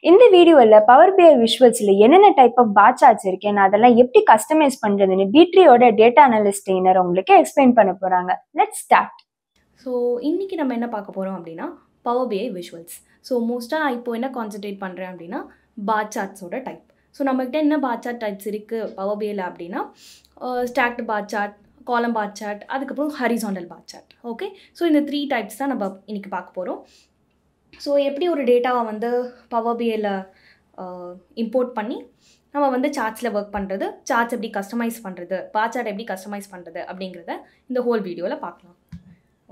இந்த வீடியோல பவர் பிஐ விஷுவல்ஸ்ல என்னென்ன டைப் ஆஃப் பார் சார்ட்ஸ் இருக்கு, நான் அதெல்லாம் எப்படி கஸ்டமைஸ் பண்றதுன்னு B3யோட டேட்டா அனலிஸ்ட் ட்ரெய்னர் உங்களுக்கு எக்ஸ்பிளைன் பண்ண போறாங்க. Let's start. ஸோ இன்றைக்கி நம்ம என்ன பார்க்க போகிறோம் அப்படின்னா பவர் பிஐ விஷுவல்ஸ். ஸோ மோஸ்ட்டாக இப்போ என்ன கான்சென்ட்ரேட் பண்ணுறேன் அப்படின்னா பார் சார்ட்ஸோட டைப். ஸோ நம்மகிட்ட என்ன பார் சார்ட் டைப்ஸ் இருக்குது பவர் பிஐல அப்படின்னா stacked bar chart, column bar chart, அதுக்கப்புறம் horizontal bar chart. Okay, so இந்த 3 டைப்ஸ் தான் நம்ம இன்றைக்கி பார்க்க போகிறோம். ஸோ எப்படி ஒரு டேட்டாவை வந்து பவர் பிஐல இம்போர்ட் பண்ணி நம்ம வந்து சார்ட்ஸில் ஒர்க் பண்ணுறது, சார்ட்ஸ் எப்படி கஸ்டமைஸ் பண்ணுறது, பார் சார்ட் எப்படி கஸ்டமைஸ் பண்ணுறது அப்படிங்கிறத இந்த ஹோல் வீடியோவில் பார்க்கலாம்.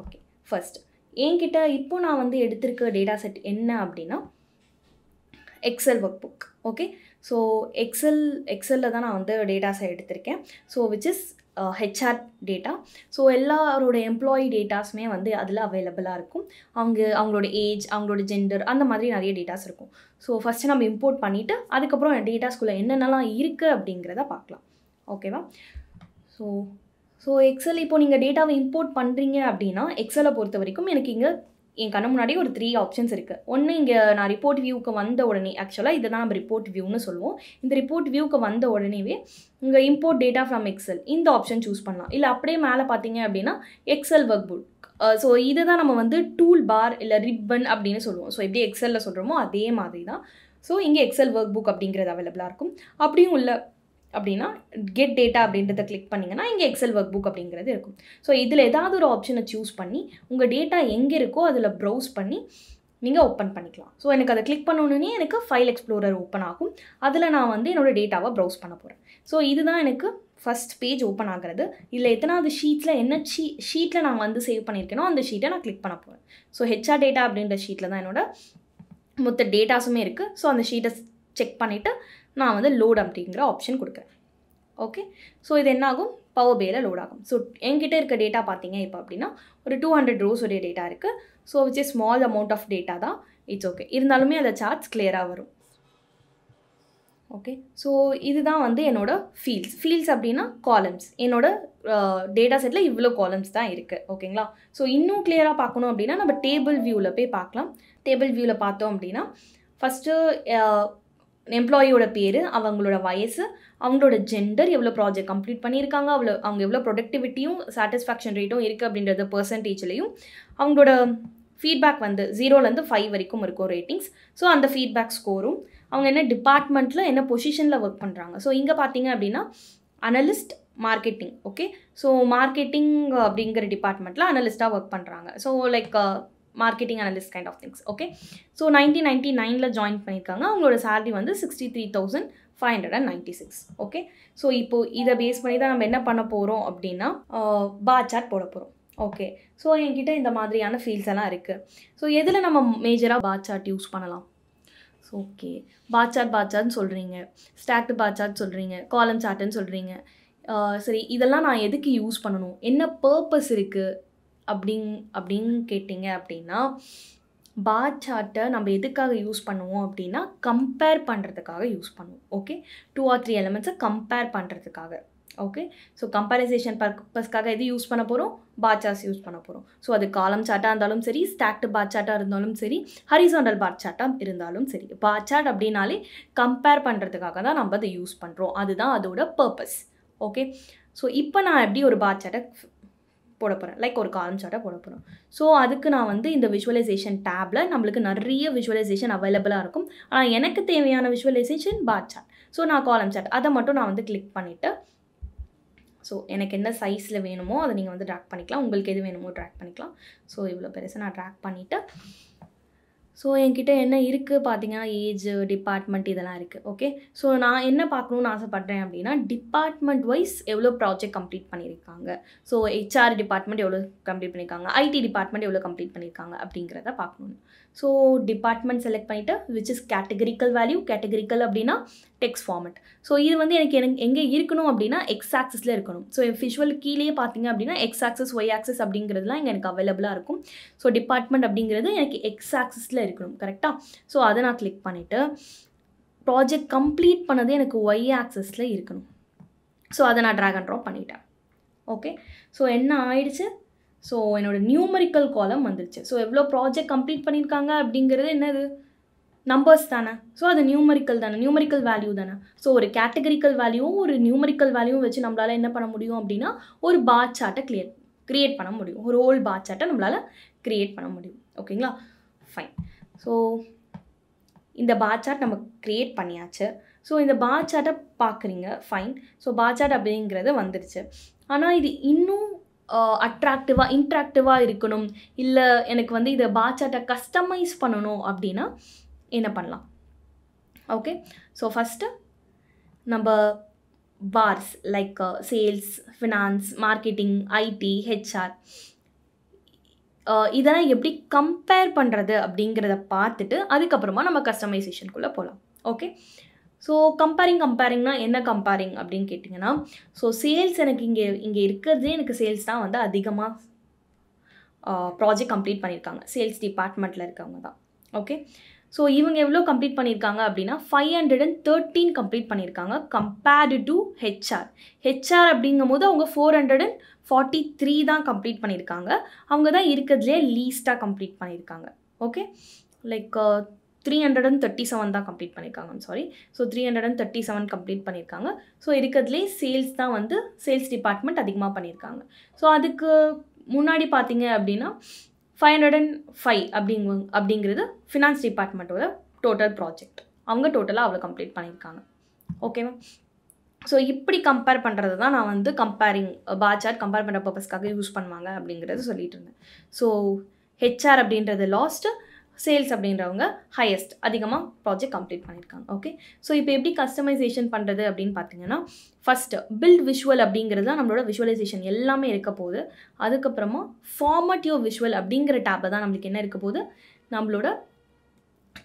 ஓகே, ஃபர்ஸ்ட் என்கிட்ட இப்போ நான் வந்து எடுத்திருக்க டேட்டா செட் என்ன அப்படின்னா excel workbook. Okay, so எக்ஸலில் தான் நான் வந்து டேட்டாஸை எடுத்திருக்கேன். So which is HR data. So எல்லாரோட எம்ப்ளாயி டேட்டாஸுமே வந்து அதில் அவைலபிளாக இருக்கும். அவங்களோட ஏஜ், அவங்களோட ஜெண்டர், அந்த மாதிரி நிறைய டேட்டாஸ் இருக்கும். ஸோ ஃபஸ்ட்டு நம்ம இம்போர்ட் பண்ணிவிட்டு அதுக்கப்புறம் டேட்டாஸ்குள்ளே என்னென்னலாம் இருக்குது அப்படிங்கிறத பார்க்கலாம். ஓகேவா? ஸோ எக்ஸல் இப்போ நீங்கள் டேட்டாவை இம்போர்ட் பண்ணுறீங்க அப்படின்னா எக்ஸலை பொறுத்த வரைக்கும் எனக்கு இங்கே என் கண்ணு முன்னாடி ஒரு 3 ஆப்ஷன்ஸ் இருக்குது. ஒன்று, இங்கே நான் ரிப்போர்ட் வியூக்கு வந்த உடனே, ஆக்சுவலாக இதை தான் நம்ம ரிப்போர்ட் வியூன்னு சொல்லுவோம். இந்த ரிப்போர்ட் வியூக்கு வந்த உடனேவே இங்கே இம்போர்ட் டேட்டா ஃப்ரம் எக்ஸல் இந்த ஆப்ஷன் சூஸ் பண்ணலாம். இல்லை அப்படியே மேலே பார்த்தீங்க அப்படின்னா எக்ஸல் ஒர்க் புக். ஸோ இதை தான் நம்ம வந்து டூல் பார் இல்லை ரிப்பன் அப்படின்னு சொல்லுவோம். ஸோ எப்படி எக்ஸலில் சொல்கிறோமோ அதே மாதிரி தான். ஸோ இங்கே எக்ஸல் ஒர்க் புக் அப்படிங்கிறது அவைலபிளாக இருக்கும். அப்படியும் இல்லை அப்படின்னா கெட் டேட்டா அப்படின்றத கிளிக் பண்ணிங்கன்னா இங்கே எக்ஸல் ஒர்க் புக் அப்படிங்கிறது இருக்கும். ஸோ இதில் ஏதாவது ஒரு ஆப்ஷனை சூஸ் பண்ணி உங்கள் டேட்டா எங்கே இருக்கோ அதில் ப்ரௌஸ் பண்ணி நீங்கள் ஓப்பன் பண்ணிக்கலாம். ஸோ எனக்கு அதை கிளிக் பண்ணணுன்னே எனக்கு ஃபைல் எக்ஸ்ப்ளோரர் ஓப்பன் ஆகும். அதில் நான் வந்து என்னோடய டேட்டாவை ப்ரௌஸ் பண்ண போகிறேன். ஸோ இதுதான் எனக்கு ஃபஸ்ட் பேஜ் ஓப்பன் ஆகிறது. இதில் எத்தனாவது ஷீட்டில் என்ன ஷீட்டில் நான் வந்து சேவ் பண்ணியிருக்கேனோ அந்த ஷீட்டை நான் கிளிக் பண்ண போகிறேன். ஸோ ஹெச்ஆர் டேட்டா அப்படின்ற ஷீட்டில் தான் என்னோட மொத்த டேட்டாஸுமே இருக்குது. ஸோ அந்த ஷீட்டை செக் பண்ணிவிட்டு நான் வந்து லோட் அப்படிங்கிற ஆப்ஷன் கொடுக்குறேன். ஓகே, ஸோ இது என்ன ஆகும், பவர் பிஐல லோட் ஆகும். ஸோ என்கிட்ட இருக்க டேட்டா பார்த்தீங்க இப்போ அப்படின்னா ஒரு 200 rows உடைய டேட்டா இருக்குது. So which is small amount of data தான். இட்ஸ் ஓகே, இருந்தாலுமே அந்த சார்ட்ஸ் கிளியராக வரும். ஓகே, ஸோ இதுதான் வந்து என்னோட ஃபீல்ட்ஸ் அப்படின்னா காலம்ஸ். என்னோட டேட்டா செட்டில் இவ்வளோ காலம்ஸ் தான் இருக்குது. ஓகேங்களா? ஸோ இன்னும் கிளியராக பார்க்கணும் அப்படின்னா நம்ம டேபிள் வியூவில் போய் பார்க்கலாம். டேபிள் வியூவில் பார்த்தோம் அப்படின்னா ஃபஸ்ட்டு எம்ப்ளாயியோட பேர், அவங்களோட வயசு, அவங்களோட ஜெண்டர், எவ்வளோ ப்ராஜெக்ட் கம்ப்ளீட் பண்ணியிருக்காங்க, அவங்க எவ்வளோ ப்ரொடக்டிவிட்டியும் சாட்டிஸ்ஃபேக்ஷன் ரேட்டும் இருக்குது அப்படின்றது பர்சன்டேஜ்லேயும், அவங்களோட ஃபீட்பேக் வந்து 0லேருந்து 5 வரைக்கும் இருக்கும் ரேட்டிங்ஸ். ஸோ அந்த ஃபீட்பேக் ஸ்கோரும், அவங்க என்ன டிபார்ட்மெண்ட்டில் என்ன பொசிஷனில் ஒர்க் பண்ணுறாங்க. ஸோ இங்கே பார்த்தீங்க அப்படின்னா analyst marketing. Okay, so marketing அப்படிங்கிற டிபார்ட்மெண்ட்டில் அனலிஸ்ட்டாக ஒர்க் பண்ணுறாங்க. So like marketing analyst kind of things. Okay, so 1999 join பண்ணியிருக்காங்க. அவங்களோட சேலரி வந்து 63,596. ஓகே, ஸோ இப்போது இதை பேஸ் பண்ணி தான் நம்ம என்ன பண்ண போகிறோம் அப்படின்னா பார் சார்ட் போட போகிறோம். ஓகே, ஸோ என்கிட்ட இந்த மாதிரியான ஃபீல்ட்ஸ் எல்லாம் இருக்குது. ஸோ எதில் நம்ம மேஜராக பார் சார்ட் யூஸ் பண்ணலாம்? ஸோ ஓகே, பார் சார்ட்னு சொல்கிறீங்க, ஸ்டாக்டு பார் சார்ட் சொல்கிறீங்க, காலம் சார்ட்டுன்னு சொல்கிறீங்க. சரி, இதெல்லாம் நான் எதுக்கு யூஸ் பண்ணணும், என்ன பர்பஸ் இருக்குது அப்படின்னு கேட்டிங்க அப்படின்னா பார் சார்ட்டை நம்ம எதுக்காக யூஸ் பண்ணுவோம் அப்படின்னா கம்பேர் பண்ணுறதுக்காக யூஸ் பண்ணுவோம். ஓகே, 2 or 3 எலிமெண்ட்ஸை கம்பேர் பண்ணுறதுக்காக. ஓகே, ஸோ கம்பேரிசேஷன் பர்பஸ்க்காக எது யூஸ் பண்ண போகிறோம், பார் சார்ட்ஸ் யூஸ் பண்ண போகிறோம். ஸோ அது காலம் சார்ட்டாக இருந்தாலும் சரி, ஸ்டாக்டு பார் சார்ட்டாக இருந்தாலும் சரி, ஹரிசாண்டல் பார் சார்ட்டாக இருந்தாலும் சரி, பார் சார்ட் அப்படின்னாலே கம்பேர் பண்ணுறதுக்காக தான் நம்ம அதை யூஸ் பண்ணுறோம். அதுதான் அதோட பர்பஸ். ஓகே, ஸோ இப்போ நான் எப்படி ஒரு பார் சார்ட்டை போட போகிறேன், லைக் ஒரு காலம் சார்ட்டை போட போகிறோம். ஸோ அதுக்கு நான் வந்து இந்த விஷுவலைசேஷன் டேப்பில் நம்மளுக்கு நிறைய விஷுவலைசேஷன் அவைலபிளாக இருக்கும். ஆனால் எனக்கு தேவையான விஷுவலைசேஷன் பார் சார்ட். ஸோ நான் காலம் சார்ட் அதை மட்டும் நான் வந்து கிளிக் பண்ணிவிட்டு, ஸோ எனக்கு என்ன சைஸில் வேணுமோ அதை நீங்கள் வந்து ட்ராக் பண்ணிக்கலாம். உங்களுக்கு எது வேணுமோ ட்ராக் பண்ணிக்கலாம். ஸோ இவ்வளோ பெருசாக நான் ட்ராக் பண்ணிவிட்டு, ஸோ என்கிட்ட என்ன இருக்குது பார்த்தீங்கன்னா ஏஜ், டிபார்ட்மெண்ட் இதெல்லாம் இருக்குது. ஓகே, ஸோ நான் என்ன பார்க்கணுன்னு ஆசைப்பட்றேன் அப்படின்னா டிபார்ட்மெண்ட் வைஸ் எவ்வளோ ப்ராஜெக்ட் கம்ப்ளீட் பண்ணியிருக்காங்க. ஸோ ஹெச்ஆர் டிபார்ட்மெண்ட் எவ்வளோ கம்ப்ளீட் பண்ணியிருக்காங்க, ஐடி டிபார்ட்மெண்ட் எவ்வளோ கம்ப்ளீட் பண்ணியிருக்காங்க அப்படிங்கிறத பார்க்கணும். ஸோ டிபார்ட்மெண்ட் செலக்ட் பண்ணிவிட்டு which is categorical value. Categorical அப்படின்னா டெக்ஸ்ட் ஃபார்மெட். ஸோ இது வந்து எனக்கு எங்கே இருக்கணும் அப்படின்னா எக்ஸ் ஆக்சிஸில் இருக்கணும். ஸோ விஷுவல் கீழே பார்த்தீங்க அப்படின்னா எக்ஸ் ஆக்சிஸ், ஒய் ஆக்சிஸ் அப்படிங்கிறதுலாம் இங்கே எனக்கு அவைலபிளாக இருக்கும். ஸோ டிபார்ட்மெண்ட் அப்படிங்கிறது எனக்கு எக்ஸ் ஆக்சிஸில் இருக்கணும். கரெக்டாக? ஸோ அதை நான் கிளிக் பண்ணிவிட்டு ப்ராஜெக்ட் கம்ப்ளீட் பண்ணது எனக்கு ஒய் ஆக்சிஸில் இருக்கணும். ஸோ அதை நான் ட்ராக் அண்ட் ட்ராப் பண்ணிட்டேன். ஓகே, ஸோ என்ன ஆயிடுச்சு, ஸோ என்னோடய நியூமரிக்கல் காலம் வந்துருச்சு. ஸோ எவ்வளோ ப்ராஜெக்ட் கம்ப்ளீட் பண்ணியிருக்காங்க அப்படிங்கிறது என்னது, நம்பர்ஸ் தானே. ஸோ அது நியூமரிக்கல் தானே, நியூமரிக்கல் வேல்யூ தானே. ஸோ ஒரு கேட்டகரிக்கல் வேல்யூவும் ஒரு நியூமரிக்கல் வேல்யூவும் வச்சு நம்மளால் என்ன பண்ண முடியும் அப்படின்னா ஒரு பார் சார்ட்டை கிரியேட் பண்ண முடியும். ஒரு ஹோல் பார் சார்ட்டை நம்மளால் கிரியேட் பண்ண முடியும். ஓகேங்களா, ஃபைன். ஸோ இந்த பார் சார்ட் நம்ம கிரியேட் பண்ணியாச்சு. ஸோ இந்த பார் சார்ட்டை பார்க்குறீங்க, ஃபைன். ஸோ பார் சார்ட் அப்படிங்கிறது வந்துடுச்சு. ஆனால் இது இன்னும் இன்ட்ராக்டிவாக இருக்கணும், இல்லை எனக்கு வந்து இதை பார் சார்ட்டை கஸ்டமைஸ் பண்ணணும் அப்படின்னா என்ன பண்ணலாம்? ஓகே, ஸோ ஃபஸ்ட்டு நம்ம bars like sales, finance, marketing, IT, HR இதெல்லாம் எப்படி கம்பேர் பண்ணுறது அப்படிங்கிறத பார்த்துட்டு அதுக்கப்புறமா நம்ம கஸ்டமைசேஷனுக்குள்ளே போகலாம். ஓகே, ஸோ கம்பேரிங்னா என்ன கம்பேரிங் அப்படின்னு கேட்டிங்கன்னா, ஸோ சேல்ஸ் எனக்கு இங்கே இருக்கிறதே எனக்கு சேல்ஸ் தான் வந்து அதிகமாக ப்ராஜெக்ட் கம்ப்ளீட் பண்ணியிருக்காங்க. சேல்ஸ் டிபார்ட்மெண்ட்டில் இருக்கவங்க தான். ஓகே, ஸோ இவங்க எவ்வளோ கம்ப்ளீட் பண்ணியிருக்காங்க அப்படின்னா 513 கம்ப்ளீட் பண்ணியிருக்காங்க கம்பேர்டு டு ஹெச்ஆர் அப்படிங்கும் போது அவங்க 443 தான் கம்ப்ளீட் பண்ணியிருக்காங்க. அவங்க தான் இருக்கிறதுலே லீஸ்ட்டாக கம்ப்ளீட் பண்ணியிருக்காங்க. ஓகே, லைக் 337 தான் கம்ப்ளீட் பண்ணியிருக்காங்க. சாரி, ஸோ 337 கம்ப்ளீட் பண்ணியிருக்காங்க. ஸோ இருக்கிறதுலே சேல்ஸ் தான் வந்து சேல்ஸ் டிபார்ட்மெண்ட் அதிகமாக பண்ணியிருக்காங்க. ஸோ அதுக்கு முன்னாடி பார்த்தீங்க அப்படின்னா 505 அப்படிங்கிறது ஃபினான்ஸ் டிபார்ட்மெண்ட்டோட டோட்டல் ப்ராஜெக்ட். அவங்க டோட்டலாக அவ்வளோ கம்ப்ளீட் பண்ணியிருக்காங்க. ஓகேவா, ஸோ இப்படி கம்பேர் பண்ணுறது தான் நான் வந்து பார் சார்ட் கம்பேர் பண்ணுற பர்பஸ்க்காக யூஸ் பண்ணுவாங்க அப்படிங்கிறது சொல்லிட்டு இருந்தேன். ஸோ ஹெச்ஆர் அப்படின்றது லாஸ்ட்டு, சேல்ஸ் அப்படின்றவங்க ஹையஸ்ட், அதிகமாக ப்ராஜெக்ட் கம்ப்ளீட் பண்ணியிருக்காங்க. ஓகே, ஸோ இப்போ எப்படி கஸ்டமைசேஷன் பண்ணுறது அப்படின்னு பார்த்தீங்கன்னா, ஃபஸ்ட்டு பில்ட் விஷுவல் அப்படிங்கிறது தான் நம்மளோட விஷுவலைசேஷன் எல்லாமே இருக்க போகுது. அதுக்கப்புறமா ஃபார்மட் யுவர் விஷுவல் அப்படிங்கிற டேப்பில் தான் நம்மளுக்கு என்ன இருக்க போகுது, நம்மளோட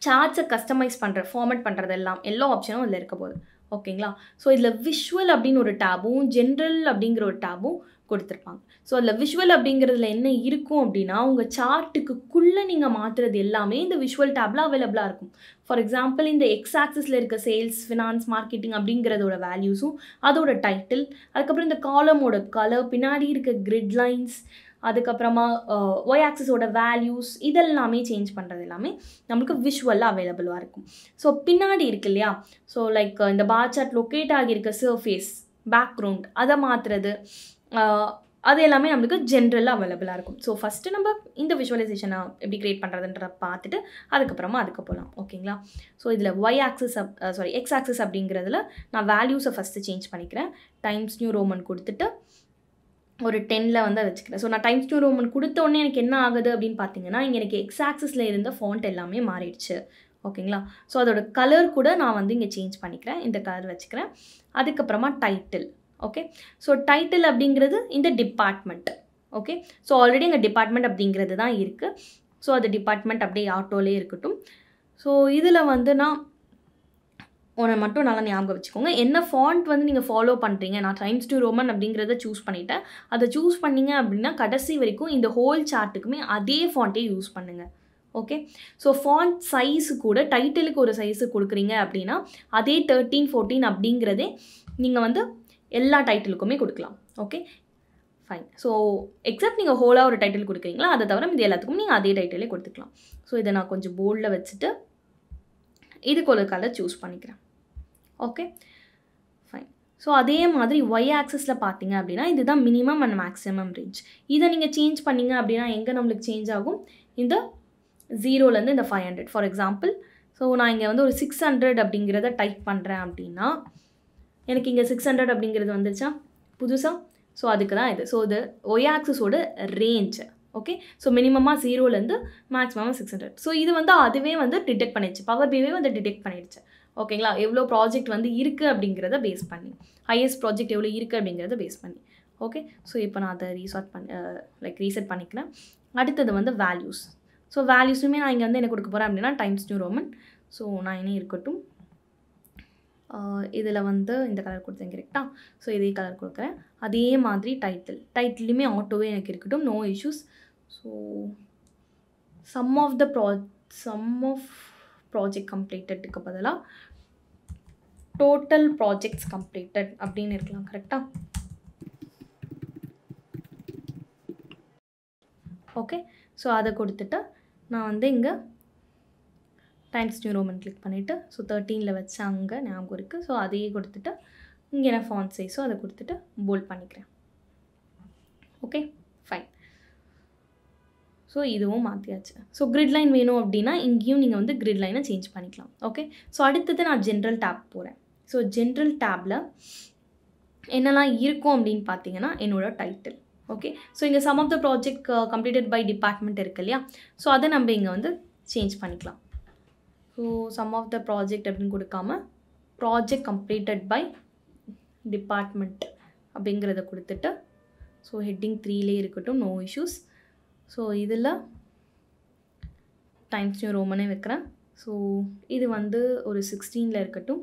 சார்ட்ஸை கஸ்டமைஸ் ஃபார்மட் பண்ணுறது எல்லா ஆப்ஷனும் இதில் இருக்க போகுது. ஓகேங்களா, ஸோ இதில் விஷுவல் அப்படின்னு ஒரு டேபும் ஜென்ரல் அப்படிங்கிற ஒரு டேபும் கொடுத்துருப்பாங்க. ஸோ அதில் விஷுவல் அப்படிங்கிறதுல என்ன இருக்கும் அப்படின்னா, உங்கள் சார்ட்டுக்குள்ளே நீங்கள் மாற்றுறது எல்லாமே இந்த விஷுவல் டேப்பில் அவைலபிளாக இருக்கும். ஃபார் எக்ஸாம்பிள், இந்த எக்ஸ் ஆக்சிஸில் இருக்க சேல்ஸ், ஃபினான்ஸ், மார்க்கெட்டிங் அப்படிங்கிறதோட வேல்யூஸும் அதோட டைட்டில், அதுக்கப்புறம் இந்த காலமோட கலர், பின்னாடி இருக்க கிரிட் லைன்ஸ், அதுக்கப்புறமா ஒய் ஆக்சிஸோட வேல்யூஸ், இதெல்லாமே சேஞ்ச் பண்ணுறது எல்லாமே நம்மளுக்கு விஷுவலாக அவைலபிளாக இருக்கும். ஸோ பின்னாடி இருக்கு இல்லையா, ஸோ லைக் இந்த பார் சார்ட் லொக்கேட் ஆகியிருக்க சர்ஃபேஸ், பேக்ரவுண்ட் அதை மாற்றுறது, அது எல்லாமே நம்மளுக்கு ஜென்ரலாக அவைலபிளாக இருக்கும். ஸோ ஃபஸ்ட்டு நம்ம இந்த விஷுவலைசேஷனை எப்படி க்ரியேட் பண்ணுறதுன்ற பார்த்துட்டு அதுக்கப்புறமா அதுக்கு போகலாம். ஓகேங்களா, ஸோ இதில் எக்ஸ் ஆக்சிஸ் அப்படிங்கிறதுல நான் வேல்யூஸை ஃபஸ்ட்டு சேஞ்ச் பண்ணிக்கிறேன். டைம்ஸ் நியூ ரோமன் கொடுத்துட்டு ஒரு 10ல் வந்து வச்சுக்கிறேன். ஸோ நான் டைம்ஸ் நியூ ரோமன் கொடுத்த உடனே எனக்கு என்ன ஆகுது அப்படின்னு பார்த்தீங்கன்னா, இங்கே எனக்கு எக்ஸ் ஆக்சிஸில் இருந்த ஃபாண்ட் எல்லாமே மாறிடுச்சு. ஓகேங்களா, ஸோ அதோட கலர் கூட நான் வந்து இங்கே சேஞ்ச் பண்ணிக்கிறேன், இந்த கலர் வச்சுக்கிறேன். அதுக்கப்புறமா டைட்டில். ஓகே, ஸோ டைட்டில் அப்படிங்கிறது இந்த டிபார்ட்மெண்ட். ஓகே, ஸோ ஆல்ரெடி எங்கள் டிபார்ட்மெண்ட் அப்படிங்கிறது தான் இருக்குது. ஸோ அது டிபார்ட்மெண்ட் அப்படியே ஆட்டோலே இருக்கட்டும். ஸோ இதில் வந்து நான் ஒன்று மட்டும் நல்லா ஞாபகம் வச்சுக்கோங்க, என்ன ஃபாண்ட் வந்து நீங்கள் ஃபாலோ பண்ணுறீங்க. நான் டைம்ஸ் நியூ ரோமன் அப்படிங்கிறத சூஸ் பண்ணிட்டேன். அதை சூஸ் பண்ணிங்க அப்படின்னா கடைசி வரைக்கும் இந்த ஹோல் சார்ட்டுக்குமே அதே ஃபாண்ட்டே யூஸ் பண்ணுங்கள். ஓகே, ஸோ ஃபாண்ட் சைஸு கூட டைட்டிலுக்கு ஒரு சைஸு கொடுக்குறீங்க அப்படின்னா அதே 13, 14 அப்படிங்கிறதே நீங்கள் வந்து எல்லா டைட்டிலுக்குமே கொடுக்கலாம். Okay, fine. ஸோ எக்ஸப்ட் நீங்கள் ஹோலாக ஒரு டைட்டில் கொடுக்குறீங்களா, அதை தவிர இது எல்லாத்துக்கும் நீங்கள் அதே டைட்டிலே கொடுத்துக்கலாம். ஸோ இதை நான் கொஞ்சம் போல்டில் வச்சுட்டு இதுக்கு ஒரு கலர் சூஸ் பண்ணிக்கிறேன். Okay, fine. ஸோ அதே மாதிரி ஒய் ஆக்சிஸில் பார்த்தீங்க அப்படின்னா இதுதான் மினிமம் அண்ட் மேக்ஸிமம் ரேஞ்ச். இதை நீங்கள் சேஞ்ச் பண்ணிங்க அப்படின்னா எங்கே நம்மளுக்கு சேஞ்ச் ஆகும், இந்த 0லேருந்து இந்த 500. ஃபார் எக்ஸாம்பிள், ஸோ நான் இங்கே வந்து ஒரு 600 அப்படிங்கிறத டைப் பண்ணுறேன் அப்படின்னா எனக்கு இங்கே 600 அப்படிங்கிறது வந்துருச்சா புதுசாக. ஸோ அதுக்கு தான் இது. ஸோ இது ஒய் ஆக்சிஸோட ரேஞ்ச். ஓகே, ஸோ மினிமமாக 0லேருந்து மேக்ஸிமம் 600. ஸோ இது வந்து அதுவே வந்து டிடெக்ட் பண்ணிடுச்சு, பவர் பிஐவே வந்து டிடெக்ட் பண்ணிடுச்சு. ஓகேங்களா, எவ்வளோ ப்ராஜெக்ட் வந்து இருக்குது அப்படிங்கிறத பேஸ் பண்ணி, ஹையஸ்ட் ப்ராஜெக்ட் எவ்வளோ இருக்குது அப்படிங்கிறத பேஸ் பண்ணி. ஓகே, ஸோ இப்போ நான் அதை ரீசெட் பண்ணிக்கிறேன். அடுத்தது வந்து வேல்யூஸ். ஸோ வேல்யூஸுமே நான் இங்கே வந்து என்ன கொடுக்க போகிறேன் அப்படின்னா டைம்ஸ் நியூ ரோமன். ஸோ நான் என்ன இருக்கட்டும், இதில் வந்து இந்த கலர் கொடுத்தேன் கரெக்டாக. ஸோ இதே கலர் கொடுக்குறேன். அதே மாதிரி டைட்டிலுமே ஆட்டோவே எனக்கு இருக்கட்டும், no issues. So sum of project கம்ப்ளீட்டடுக்கு பதிலாக டோட்டல் ப்ராஜெக்ட்ஸ் கம்ப்ளீட்டட் அப்படின்னு இருக்கலாம். கரெக்டாக. ஓகே, ஸோ அதை கொடுத்துட்டு நான் வந்து இங்கே டைம்ஸ் நியூ ரோமன் கிளிக் பண்ணிவிட்டு ஸோ 13ல் வச்சு அங்கே ஞாபகம் இருக்குது. ஸோ அதையே கொடுத்துட்டு இங்கே என்ன ஃபாண்ட் சைஸோ அதை கொடுத்துட்டு போல்ட் பண்ணிக்கிறேன். Okay fine. ஸோ இதுவும் மாற்றியாச்சு. ஸோ கிரிட் லைன் வேணும் அப்படின்னா இங்கேயும் நீங்கள் வந்து கிரிட் லைனை சேஞ்ச் பண்ணிக்கலாம். ஓகே, ஸோ அடுத்தது நான் ஜென்ரல் டேப் போகிறேன். ஸோ ஜென்ரல் டேப்பில் என்னெல்லாம் இருக்கும் அப்படின்னு பார்த்தீங்கன்னா என்னோட டைட்டில். ஓகே, ஸோ இங்கே sum of the project completed by department இருக்கு இல்லையா, ஸோ அதை நம்ம இங்கே வந்து சேஞ்ச் பண்ணிக்கலாம். So sum of the project அப்படின்னு கொடுக்காம ப்ராஜெக்ட் கம்ப்ளீட்டட் பை டிபார்ட்மெண்ட் அப்படிங்கிறத கொடுத்துட்டு ஸோ ஹெட்டிங் 3லே இருக்கட்டும், நோ இஷ்யூஸ். ஸோ இதில் டைம்ஸ் நியூ ரோமனே வைக்கிறேன். ஸோ இது வந்து ஒரு 16ல் இருக்கட்டும்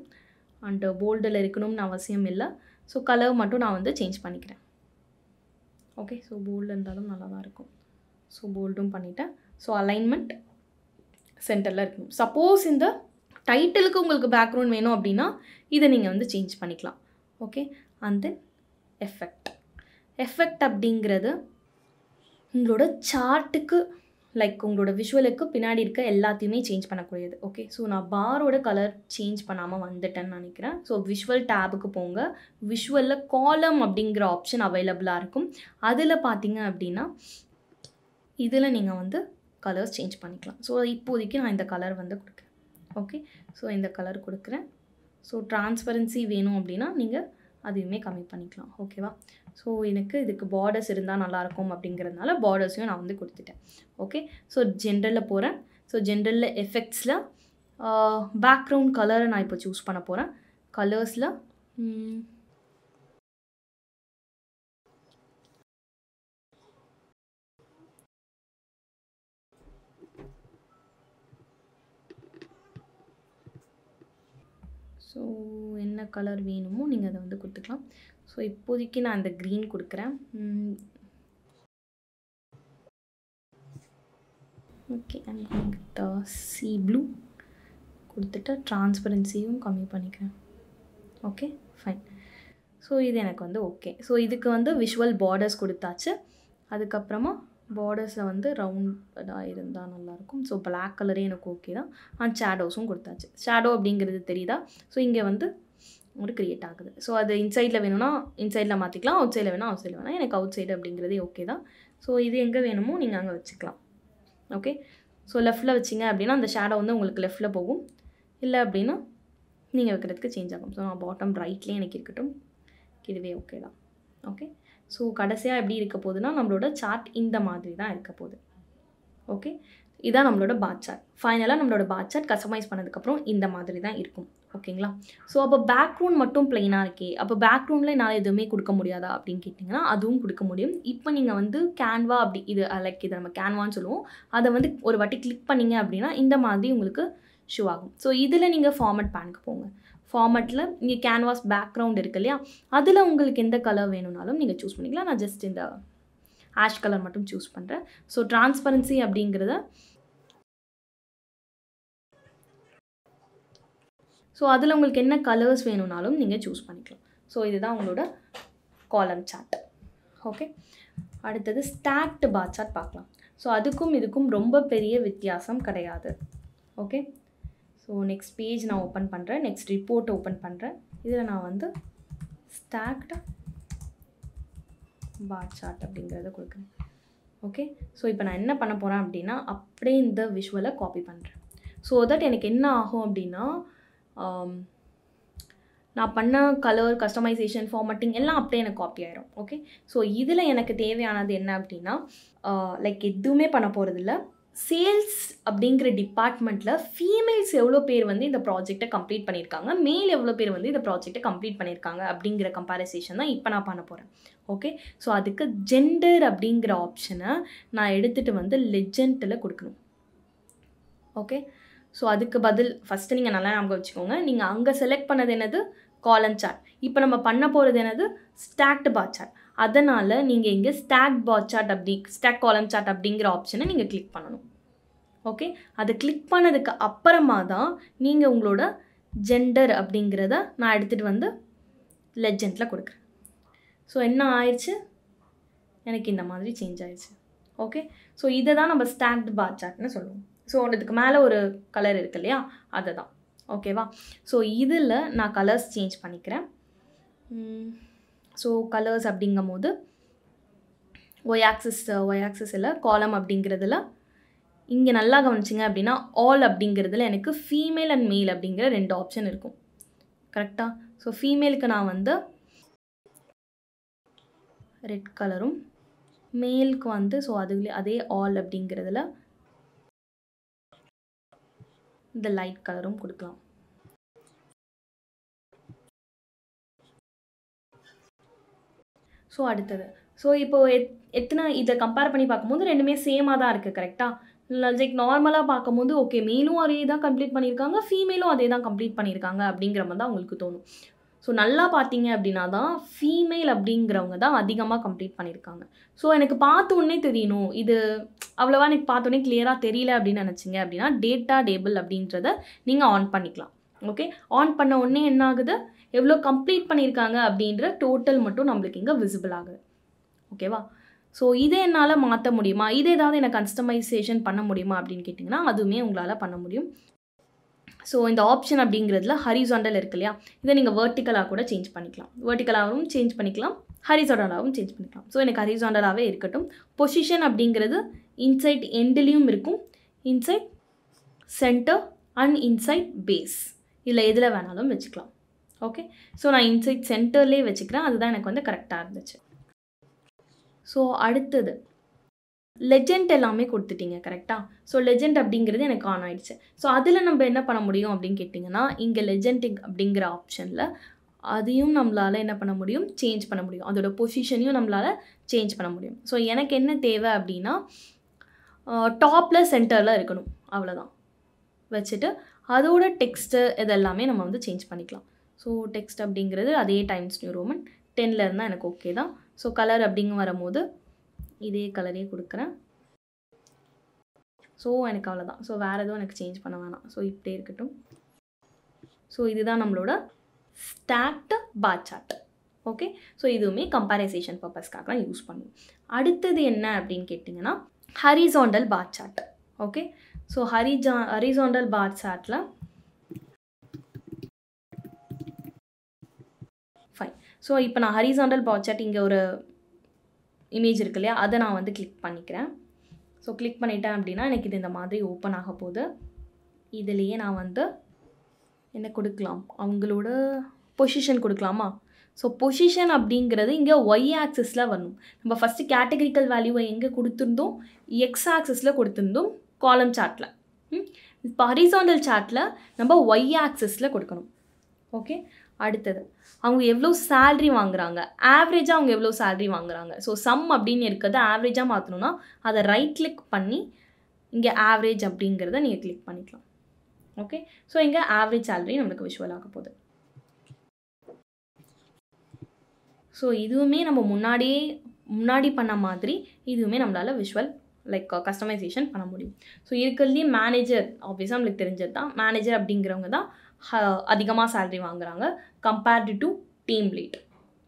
அண்ட் போல்டில் இருக்கணும்னு அவசியம் இல்லை. ஸோ கலர் மட்டும் நான் வந்து சேஞ்ச் பண்ணிக்கிறேன். ஓகே, ஸோ போல்டு இருந்தாலும் நல்லா தான் இருக்கும். ஸோ போல்டும் பண்ணிட்டேன். ஸோ அலைன்மெண்ட் சென்டரில் இருக்கணும். சப்போஸ் இந்த டைட்டிலுக்கு உங்களுக்கு பேக்ரவுண்ட் வேணும் அப்படின்னா இதை நீங்கள் வந்து சேஞ்ச் பண்ணிக்கலாம். ஓகே, அண்ட் தென் எஃபெக்ட் அப்படிங்கிறது உங்களோட சார்ட்டுக்கு லைக் உங்களோட விஷுவலுக்கு பின்னாடி இருக்க எல்லாத்தையுமே சேஞ்ச் பண்ணக்கூடியது. ஓகே, ஸோ நான் பாரோட கலர் சேஞ்ச் பண்ணாமல் வந்துட்டேன்னு நினைக்கிறேன். ஸோ விஷுவல் டேபுக்கு போங்க. விஷுவலில் காலம் அப்படிங்கிற ஆப்ஷன் அவைலபிளாக இருக்கும். அதில் பார்த்தீங்க அப்படின்னா இதில் நீங்கள் வந்து கலர்ஸ் சேஞ்ச் பண்ணிக்கலாம். ஸோ இப்போதைக்கு நான் இந்த கலர் வந்து கொடுக்குறேன். ஓகே, ஸோ இந்த கலர் கொடுக்குறேன். ஸோ டிரான்ஸ்பரன்சி வேணும் அப்படின்னா நீங்கள் அதையுமே கம்மி பண்ணிக்கலாம். ஓகேவா? ஸோ எனக்கு இதுக்கு பார்டர்ஸ் இருந்தால் நல்லாயிருக்கும் அப்படிங்கிறதுனால பார்டர்ஸையும் நான் வந்து கொடுத்துட்டேன். ஓகே, ஸோ ஜென்ரலில் போகிறேன். ஸோ ஜென்ரலில் எஃபெக்ட்ஸில் பேக்ரவுண்ட் கலரை நான் இப்போ சூஸ் பண்ண போகிறேன். கலர்ஸில் ஸோ என்ன கலர் வேணுமோ நீங்கள் அதை வந்து கொடுத்துக்கலாம். ஸோ இப்போதைக்கு நான் இந்த க்ரீன் கொடுக்குறேன். ஓகே, அண்ட் சி ப்ளூ கொடுத்துட்டு டிரான்ஸ்பரன்சியும் கம்மி பண்ணிக்கிறேன். Okay fine. ஸோ இது எனக்கு வந்து ஓகே. ஸோ இதுக்கு வந்து விஷுவல் பார்டர்ஸ் கொடுத்தாச்சு. அதுக்கப்புறமா பார்டர்ஸை வந்து ரவுண்டாக இருந்தால் நல்லாயிருக்கும். ஸோ பிளாக் கலரே எனக்கு ஓகே தான். அண்ட் ஷேடோஸும் கொடுத்தாச்சு. ஷேடோ அப்படிங்கிறது தெரியுதா? ஸோ இங்கே வந்து ஒரு க்ரியேட் ஆகுது. ஸோ அது இன்சைடில் வேணும்னா இன்சைடில் மாற்றிக்கலாம், அவுட் சைடில் வேணால் அவுட் சைடில் வேணால். எனக்கு அவுட் சைடு அப்படிங்கிறதே ஓகே தான். ஸோ இது எங்கே வேணுமோ நீங்கள் அங்கே வச்சுக்கலாம். ஓகே, ஸோ லெஃப்ட்டில் வச்சிங்க அப்படின்னா அந்த ஷேடோ வந்து உங்களுக்கு லெஃப்ட்டில் போகும். இல்லை அப்படின்னா நீங்கள் வைக்கிறதுக்கு சேஞ்ச் ஆகும். ஸோ நான் பாட்டம் ரைட்லேயே எனக்கு இருக்கட்டும். இதுவே ஓகே தான். ஓகே, ஸோ கடைசியாக எப்படி இருக்க போகுதுன்னா நம்மளோட சார்ட் இந்த மாதிரி தான் இருக்க போகுது. ஓகே, இதான் நம்மளோட பார் சார்ட். ஃபைனலாக நம்மளோட பார் சார்ட் கஸ்டமைஸ் பண்ணதுக்கப்புறம் இந்த மாதிரி தான் இருக்கும். ஓகேங்களா? ஸோ அப்போ பேக்ரவுண்ட் மட்டும் பிளெயினாக இருக்கே, அப்போ பேக்ரவுண்டில் என்னால் எதுவுமே கொடுக்க முடியாதா அப்படின்னு கேட்டிங்கன்னா அதுவும் கொடுக்க முடியும். இப்போ நீங்கள் வந்து கேன்வா அப்படி இது லைக் இதை நம்ம கேன்வான்னு சொல்லுவோம். அதை வந்து ஒரு வாட்டி கிளிக் பண்ணிங்க அப்படின்னா இந்த மாதிரி உங்களுக்கு ஷோ ஆகும். ஸோ இதில் நீங்கள் ஃபார்மட் பேனுக்கு போங்க. ஃபார்மட்டில் இங்கே கேன்வாஸ் பேக்ரவுண்ட் இருக்கு இல்லையா, அதில் உங்களுக்கு எந்த கலர் வேணும்னாலும் நீங்கள் சூஸ் பண்ணிக்கலாம். நான் ஜஸ்ட் இந்த ஆஷ் கலர் மட்டும் சூஸ் பண்ணுறேன். ஸோ டிரான்ஸ்பரன்சி அப்படிங்கிறத ஸோ அதில் உங்களுக்கு என்ன கலர்ஸ் வேணும்னாலும் நீங்கள் சூஸ் பண்ணிக்கலாம். ஸோ இதுதான் உங்களோட காலம் சார்ட். ஓகே, அடுத்தது ஸ்டாக்டு பார் சார்ட் பார்க்கலாம். ஸோ அதுக்கும் இதுக்கும் ரொம்ப பெரிய வித்தியாசம் கிடையாது. ஓகே, ஸோ நெக்ஸ்ட் பேஜ் நான் ஓப்பன் பண்ணுறேன். நெக்ஸ்ட் ரிப்போர்ட் ஓப்பன் பண்ணுறேன். இதில் நான் வந்து ஸ்டாக்டு பார் சார்ட் அப்படிங்கிறத கொடுக்குறேன். ஓகே, ஸோ இப்போ நான் என்ன பண்ண போகிறேன் அப்படின்னா அப்படியே இந்த விஷுவலை காப்பி பண்ணுறேன். ஸோ தட் எனக்கு என்ன ஆகும் அப்படின்னா நான் பண்ண கலர் கஸ்டமைசேஷன் ஃபார்மட்டிங் எல்லாம் அப்படியே எனக்கு காப்பி ஆயிரும். ஓகே, ஸோ இதில் எனக்கு தேவையானது என்ன அப்படின்னா லைக் எதுவுமே பண்ண போகிறதில்ல. சேல்ஸ் அப்படிங்கிற டிபார்ட்மெண்ட்டில் ஃபீமேல்ஸ் எவ்வளோ பேர் வந்து இந்த ப்ராஜெக்டை கம்ப்ளீட் பண்ணியிருக்காங்க, மேல் எவ்வளோ பேர் வந்து இந்த ப்ராஜெக்டை கம்ப்ளீட் பண்ணியிருக்காங்க அப்படிங்கிற கம்பேரிசேஷன் தான் இப்போ நான் பண்ண போகிறேன். ஓகே, ஸோ அதுக்கு ஜெண்டர் அப்படிங்கிற ஆப்ஷனை நான் எடுத்துகிட்டு வந்து லெஜெண்டில் கொடுக்கணும். ஓகே, ஸோ அதுக்கு பதில் ஃபஸ்ட்டு நீங்கள் நல்லா ஞாபகம் வச்சுக்கோங்க. நீங்கள் அங்கே செலக்ட் பண்ணது என்னது? காலம் சார்ட். இப்போ நம்ம பண்ண போகிறது என்னது? Stacked bar chart. அதனால் நீங்கள் இங்கே stack bar chart stack column chart அப்படிங்கிற ஆப்ஷனை நீங்கள் கிளிக் பண்ணணும். ஓகே, அதை கிளிக் பண்ணதுக்கு அப்புறமா தான் நீங்கள் உங்களோட ஜெண்டர் அப்படிங்கிறத நான் எடுத்துகிட்டு வந்து லெஜெண்டில் கொடுக்குறேன். ஸோ என்ன ஆயிடுச்சு? எனக்கு இந்த மாதிரி சேஞ்ச் ஆயிடுச்சு. ஓகே, ஸோ இதை தான் நம்ம ஸ்டாக்டு பார் சார்ட்னு சொல்லுவோம். ஸோ அதுக்கு மேலே ஒரு கலர் இருக்கு இல்லையா, அதை தான். ஓகேவா? ஸோ இதில் நான் கலர்ஸ் சேஞ்ச் பண்ணிக்கிறேன். ஸோ கலர்ஸ் அப்படிங்கும் போது ஒய் ஆக்சிஸ் இல்லை, காலம் அப்படிங்கிறதுல இங்கே நல்லா கவனிச்சிங்க அப்படின்னா ஆல் அப்படிங்கிறதுல எனக்கு ஃபீமேல் அண்ட் மேல் அப்படிங்கிற 2 ஆப்ஷன் இருக்கும். கரெக்டாக? ஸோ ஃபீமேலுக்கு நான் வந்து ரெட் கலரும், மேலுக்கு வந்து ஸோ அதே ஆல் அப்படிங்கிறதுல இந்த லைட் கலரும் கொடுக்கலாம். ஸோ அடுத்தது, ஸோ இப்போது எத்தனை இதை கம்பேர் பண்ணி பார்க்கும்போது ரெண்டுமே சேமாக தான் இருக்குது. கரெக்டாக? லைக் நார்மலாக பார்க்கும்போது ஓகே மேலும் அதே தான் கம்ப்ளீட் பண்ணியிருக்காங்க, ஃபீமேலும் அதே தான் கம்ப்ளீட் பண்ணியிருக்காங்க அப்படிங்கிற மாதிரி தான் உங்களுக்கு தோணும். ஸோ நல்லா பார்த்தீங்க அப்படின்னா தான் ஃபீமேல் அப்படிங்கிறவங்க தான் அதிகமாக கம்ப்ளீட் பண்ணியிருக்காங்க. ஸோ எனக்கு பார்த்தோன்னே தெரியணும், இது அவ்வளோவா எனக்கு பார்த்தோன்னே கிளியராக தெரியல அப்படின்னு நினச்சிங்க அப்படின்னா டேட்டா டேபிள் அப்படின்றத நீங்கள் ஆன் பண்ணிக்கலாம். ஓகே, ஆன் பண்ண உடனே என்ன ஆகுது, எவ்வளோ கம்ப்ளீட் பண்ணியிருக்காங்க அப்படின்ற டோட்டல் மட்டும் நம்மளுக்கு இங்கே விசிபிள் ஆகுது. ஓகேவா? ஸோ இதை என்னால் மாற்ற முடியுமா, இதை ஏதாவது எனக்கு கஸ்டமைசேஷன் பண்ண முடியுமா அப்படின்னு கேட்டிங்கன்னா அதுவுமே உங்களால் பண்ண முடியும். ஸோ இந்த ஆப்ஷன் அப்படிங்கிறதுல ஹரிசாண்டல் இருக்கு இல்லையா, இதை நீங்கள் வெர்டிக்கலாக கூட சேஞ்ச் பண்ணிக்கலாம். வெர்டிக்கலாகவும் சேஞ்ச் பண்ணிக்கலாம், ஹரிசாண்டலாகவும் சேஞ்ச் பண்ணிக்கலாம். ஸோ எனக்கு ஹரிசாண்டலாகவே இருக்கட்டும். பொசிஷன் அப்படிங்கிறது இன்சைட் எண்ட்லேயும் இருக்கும், inside centre and inside base, இதில் எதில் வேணாலும் வச்சுக்கலாம். ஓகே, ஸோ நான் இன்சைட் சென்டர்லேயே வச்சுக்கிறேன், அதுதான் எனக்கு வந்து கரெக்டாக இருந்துச்சு. ஸோ அடுத்தது லெஜெண்ட் எல்லாமே கொடுத்துட்டீங்க. கரெக்டாக? ஸோ லெஜெண்ட் அப்படிங்கிறது எனக்கு ஆன் ஆயிடுச்சு. ஸோ அதில் நம்ம என்ன பண்ண முடியும் அப்படின்னு கேட்டிங்கன்னா இங்கே லெஜெண்டிக் அப்படிங்கிற ஆப்ஷனில் அதையும் நம்மளால் என்ன பண்ண முடியும், சேஞ்ச் பண்ண முடியும். அதோட பொசிஷனையும் நம்மளால் சேஞ்ச் பண்ண முடியும். ஸோ எனக்கு என்ன தேவை அப்படின்னா டாப்பில் சென்டரில் இருக்கணும், அவ்வளோதான். வச்சுட்டு அதோட டெக்ஸ்ட்டு இதெல்லாமே நம்ம வந்து சேஞ்ச் பண்ணிக்கலாம். ஸோ டெக்ஸ்ட் அப்படிங்கிறது அதே டைம்ஸ் நியூ ரோமன் 10 இருந்தால் எனக்கு ஓகே தான். ஸோ கலர் அப்படிங்க வரும்போது இதே கலரே கொடுக்குறேன். ஸோ எனக்கு அவ்வளோதான். ஸோ வேறு எதுவும் எனக்கு சேஞ்ச் பண்ண வேணாம். ஸோ இப்படியே இருக்கட்டும். ஸோ இதுதான் நம்மளோட stacked bar chart. Okay, so இதுவுமே கம்பேரைசேஷன் பர்பஸ்க்காக யூஸ் பண்ணுவோம். அடுத்தது என்ன அப்படின்னு கேட்டிங்கன்னா horizontal bar chart. Okay, so horizontal bar சார்ட்டில் ஃபைன். ஸோ இப்போ நான் ஹரிசாண்டல் பார் சார்ட் இங்கே ஒரு இமேஜ் இருக்கு இல்லையா, அதை நான் வந்து கிளிக் பண்ணிக்கிறேன். ஸோ கிளிக் பண்ணிட்டேன் அப்படின்னா எனக்கு இது இந்த மாதிரி ஓப்பன் ஆக போகுது. இதுலேயே நான் வந்து என்ன கொடுக்கலாம், அவங்களோட பொசிஷன் கொடுக்கலாமா? ஸோ பொசிஷன் அப்படிங்கிறது இங்கே ஒய் ஆக்சிஸில் வரணும். நம்ம ஃபஸ்ட்டு கேட்டகரிக்கல் வேல்யூவை எங்கே கொடுத்துருந்தோம், எக்ஸ் ஆக்சிஸில் கொடுத்துருந்தோம் காலம் சார்ட்டில். இப்போ ஹரிசாண்டல் சார்ட்டில் நம்ம ஒய் ஆக்சிஸில் கொடுக்கணும். ஓகே, அடுத்தது அவங்க எவ்வளோ சேல்ரி வாங்குறாங்க, ஆவரேஜாக அவங்க எவ்வளோ சேல்ரி வாங்குறாங்க. ஸோ சம் அப்படின்னு இருக்கிறத ஆவரேஜாக மாற்றணும்னா அதை ரைட் கிளிக் பண்ணி இங்கே ஆவரேஜ் அப்படிங்கிறத நீங்கள் கிளிக் பண்ணிக்கலாம். ஓகே, ஸோ இங்கே ஆவரேஜ் சேல்ரி நம்மளுக்கு விஷுவல் ஆக போகுது. ஸோ இதுவுமே நம்ம முன்னாடி பண்ண மாதிரி இதுவுமே நம்மளால் விஷுவல் லைக் கஸ்டமைசேஷன் பண்ண முடியும். ஸோ இருக்கிறதுலேயே மேனேஜர் ஆப்வியஸாக நம்மளுக்கு தெரிஞ்சது தான். மேனேஜர் அப்படிங்கிறவங்க தான் அதிகமாக சேல்ரி வாங்குறாங்க compared to team lead.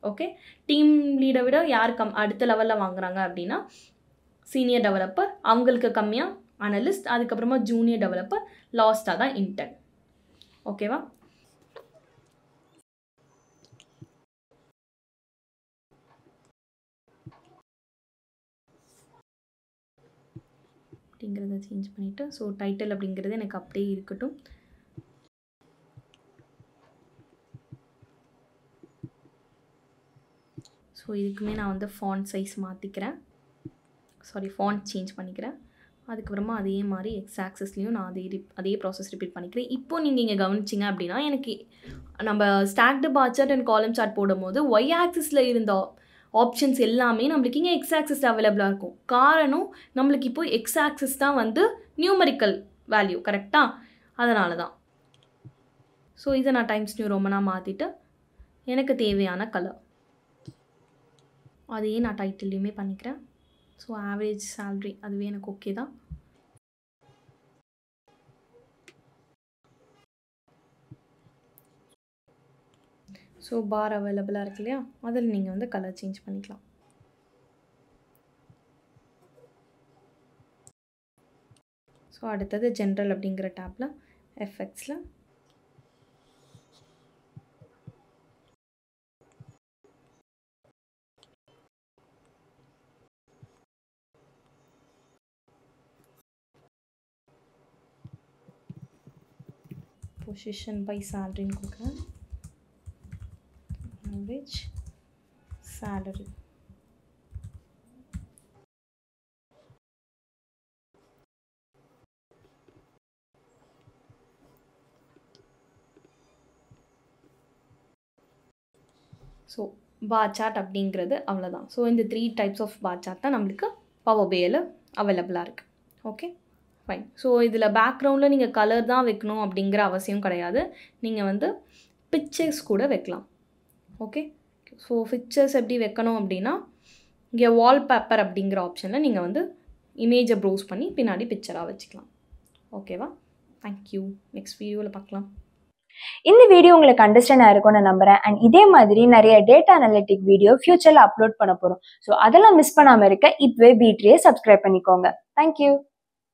Okay, team லீடை விட யார் அடுத்த லெவலில் வாங்குறாங்க அப்படின்னா சீனியர் டெவலப்பர், அவங்களுக்கு கம்மியாக அனலிஸ்ட், அதுக்கப்புறமா ஜூனியர் டெவலப்பர், லாஸ்ட்டாக தான் இன்டர்ன். ஓகேவா? அப்படிங்கிறத சேஞ்ச் பண்ணிவிட்டு ஸோ டைட்டில் அப்படிங்கிறது எனக்கு அப்படியே இருக்கட்டும். ஸோ இதுக்குமே நான் வந்து ஃபாண்ட் சைஸ் மாற்றிக்கிறேன், ஃபாண்ட் சேஞ்ச் பண்ணிக்கிறேன். அதுக்கப்புறமா அதே மாதிரி எக்ஸ் ஆக்சஸ்லேயும் நான் அதே ப்ராசஸ் ரிப்பீட் பண்ணிக்கிறேன். இப்போ நீங்கள் இங்கே கவனிச்சிங்க அப்படின்னா எனக்கு நம்ம stacked bar chart and column chart போடும்போது ஒய் ஆக்சிஸில் இருந்த ஆப்ஷன்ஸ் எல்லாமே நம்மளுக்கு இங்கே எக்ஸ் ஆக்சிஸ் அவைலபிளாக இருக்கும். காரணம் நம்மளுக்கு இப்போ எக்ஸ் ஆக்சிஸ் தான் வந்து நியூமரிக்கல் வேல்யூ. கரெக்டாக? அதனால தான். ஸோ இதை நான் டைம்ஸ் நியூ ரோமனாக மாற்றிட்டு எனக்கு தேவையான கலர் அதையே நான் டைட்டில்லையுமே பண்ணிக்கிறேன். ஸோ ஆவரேஜ் சேல்ரி அதுவே எனக்கு ஓகே தான். ஸோ பார் அவைலபிளாக இருக்கு இல்லையா, அதில் நீங்கள் வந்து கலர் சேஞ்ச் பண்ணிக்கலாம். ஸோ அடுத்தது ஜென்ரல் அப்படிங்கிற டேப்பில் எஃபெக்ட்ஸில் பொசிஷன் பை சேலரின்னு கொடுக்குறேன். Average salary. So bar chart அப்படிங்கிறது அவ்வளோதான். ஸோ இந்த 3 டைப்ஸ் ஆஃப் பார் சார்ட் தான் நம்மளுக்கு பவர் பிஐயில் அவைலபிளாக இருக்குது. Okay fine. ஸோ இதில் பேக்ரவுண்டில் நீங்கள் கலர் தான் வைக்கணும் அப்படிங்கிற அவசியம் கிடையாது. நீங்கள் வந்து பிக்சர்ஸ் கூட வைக்கலாம். ஓகே. ஸோ பிக்சர்ஸ் எப்படி வைக்கணும் அப்படின்னா இங்கே வால்பேப்பர் அப்படிங்கிற ஆப்ஷனில் நீங்கள் வந்து இமேஜை ப்ரௌஸ் பண்ணி பின்னாடி பிக்சராக வச்சுக்கலாம். ஓகேவா? தேங்க்யூ. நெக்ஸ்ட் வீடியோவில் பார்க்கலாம். இந்த வீடியோ உங்களுக்கு அண்டர்ஸ்டாண்ட் ஆயிருக்கும்னு நான் நம்புறேன். அண்ட் இதே மாதிரி நிறைய டேட்டா அனலிட்டிக் வீடியோ ஃபியூச்சர்ல அப்லோட் பண்ண போறோம். ஸோ அதெல்லாம் மிஸ் பண்ணாம இருக்க இப்பவே B3 சப்ஸ்கிரைப் பண்ணிக்கோங்க. தேங்க்யூ.